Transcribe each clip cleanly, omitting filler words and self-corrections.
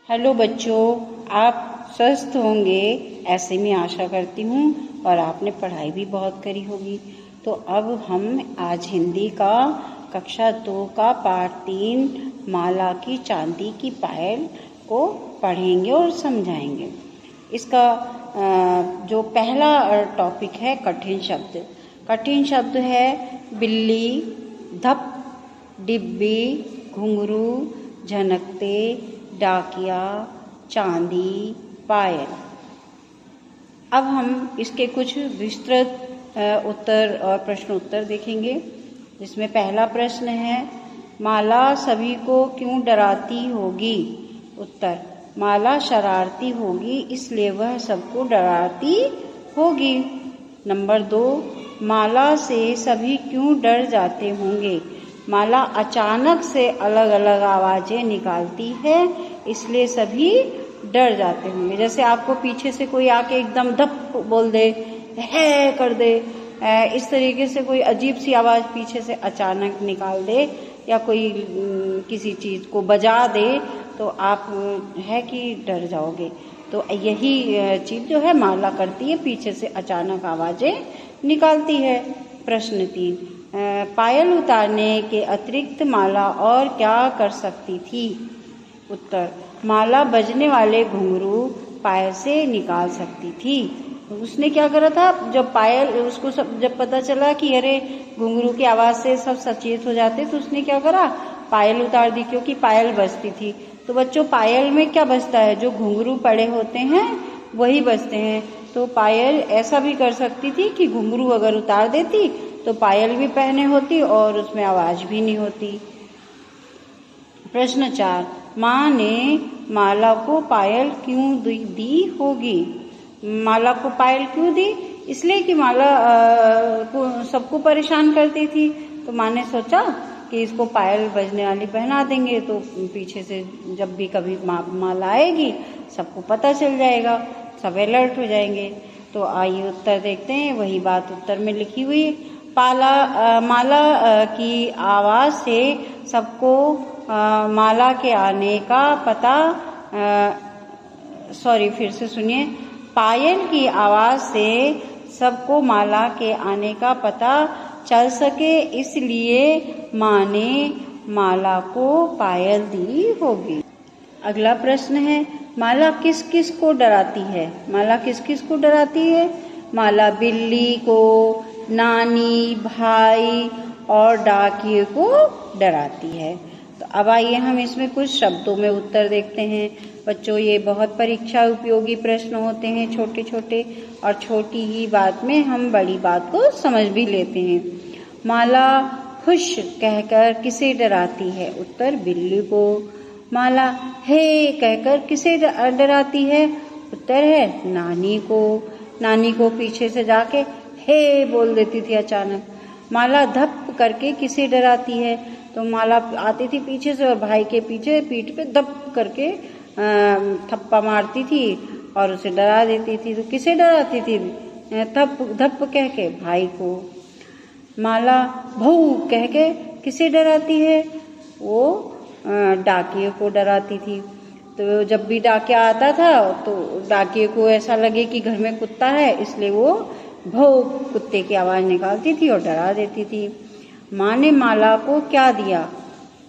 Hello बच्चों, आप स्वस्थ होंगे ऐसे मैं आशा करती हूँ और आपने पढ़ाई भी बहुत करी होगी। तो अब हम आज हिंदी का कक्षा 2 का पाठ 3 माला की चांदी की पायल को पढ़ेंगे और समझाएंगे। इसका जो पहला टॉपिक है कठिन शब्द। कठिन शब्द है बिल्ली, धप, डिब्बी, घुंघरू, झनकते, डाकिया, चांदी, पायल। अब हम इसके कुछ विस्तृत उत्तर और प्रश्न उत्तर देखेंगे, जिसमें पहला प्रश्न है माला सभी को क्यों डराती होगी। उत्तर, माला शरारती होगी इसलिए वह सबको डराती होगी। नंबर 2, माला से सभी क्यों डर जाते होंगे। माला अचानक से अलग अलग आवाजें निकालती है इसलिए सभी डर जाते होंगे। जैसे आपको पीछे से कोई आके एकदम धप बोल दे, है कर दे, इस तरीके से कोई अजीब सी आवाज पीछे से अचानक निकाल दे या कोई किसी चीज को बजा दे तो आप है कि डर जाओगे। तो यही चीज जो है माला करती है, पीछे से अचानक आवाजें निकालती है। प्रश्न 3, पायल उतारने के अतिरिक्त माला और क्या कर सकती थी। उत्तर, माला बजने वाले घुंघरू पायल से निकाल सकती थी। उसने क्या करा था, जब पायल उसको जब पता चला कि अरे घुंघरू की आवाज से सब सचेत हो जाते, तो उसने क्या करा, पायल उतार दी, क्योंकि पायल बजती थी। तो बच्चों, पायल में क्या बजता है, जो घुंघरू पड़े होते हैं वही बजते हैं। तो पायल ऐसा भी कर सकती थी कि घुंघरू अगर उतार देती तो पायल भी पहने होती और उसमें आवाज भी नहीं होती। प्रश्न 4, माँ ने माला को पायल क्यों दी होगी। माला को पायल क्यों दी, इसलिए कि माला को सबको परेशान करती थी। तो माँ ने सोचा कि इसको पायल बजने वाली पहना देंगे तो पीछे से जब भी कभी माला आएगी सबको पता चल जाएगा, सब अलर्ट हो जाएंगे। तो आइए उत्तर देखते हैं, वही बात उत्तर में लिखी हुई। माला की आवाज से सबको माला के आने का पता, फिर से सुनिए। पायल की आवाज से सबको माला के आने का पता चल सके इसलिए माँ ने माला को पायल दी होगी। अगला प्रश्न है, माला किस किस को डराती है। माला किस किस को डराती है। माला बिल्ली को, नानी, भाई और डाकिये को डराती है। तो अब आइए हम इसमें कुछ शब्दों में उत्तर देखते हैं। बच्चों, ये बहुत परीक्षा उपयोगी प्रश्न होते हैं, छोटे छोटे, और छोटी ही बात में हम बड़ी बात को समझ भी लेते हैं। माला खुश कहकर किसे डराती है। उत्तर, बिल्ली को। माला हे कहकर किसे डराती है। उत्तर है नानी को। नानी को पीछे से जाके हे बोल देती थी अचानक। माला धप करके किसे डराती है। तो माला आती थी पीछे से और भाई के पीछे पीठ पे धप करके थप्पा मारती थी और उसे डरा देती थी। तो किसे डराती थी, धप धप कह के भाई को। माला भऊ कह के किसे डराती है, वो डाकिये को डराती थी। तो जब भी डाकिया आता था तो डाकिये को ऐसा लगे कि घर में कुत्ता है, इसलिए वो भौ कुत्ते की आवाज निकालती थी और डरा देती थी। माँ ने माला को क्या दिया।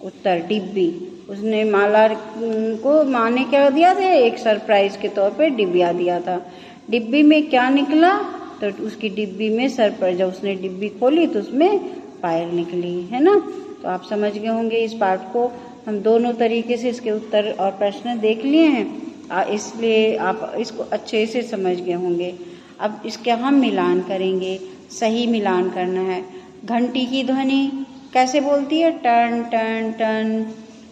उत्तर, डिब्बी। उसने माला को माँ ने क्या दिया था, एक सरप्राइज के तौर पे डिब्बिया दिया था। डिब्बी में क्या निकला, तो उसकी डिब्बी में सरप्राइज, जब उसने डिब्बी खोली तो उसमें पायल निकली, है ना। तो आप समझ गए होंगे इस पाठ को। हम दोनों तरीके से इसके उत्तर और प्रश्न देख लिए हैं, इसलिए आप इसको अच्छे से समझ गए होंगे। अब इसके हम मिलान करेंगे, सही मिलान करना है। घंटी की ध्वनि कैसे बोलती है, टन टन टन।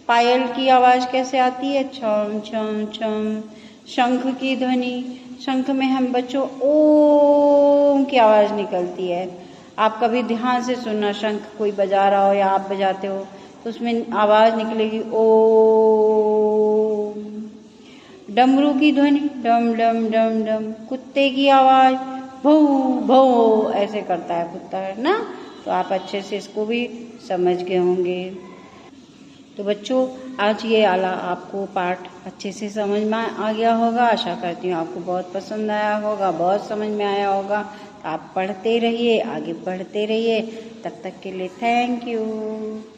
पायल की आवाज कैसे आती है, छम छम छम। शंख की ध्वनि, शंख में हम बच्चों ओम की आवाज निकलती है। आप कभी ध्यान से सुनना, शंख कोई बजा रहा हो या आप बजाते हो तो उसमें आवाज निकलेगी ओम। डमरू की ध्वनि, डम डम डम डम। कुत्ते की आवाज भौ भौ ऐसे करता है कुत्ता, है ना। तो आप अच्छे से इसको भी समझ गए होंगे। तो बच्चों आज ये आला आपको पाठ अच्छे से समझ में आ गया होगा। आशा करती हूँ आपको बहुत पसंद आया होगा, बहुत समझ में आया होगा। आप पढ़ते रहिए, आगे बढ़ते रहिए। तब तक के लिए थैंक यू।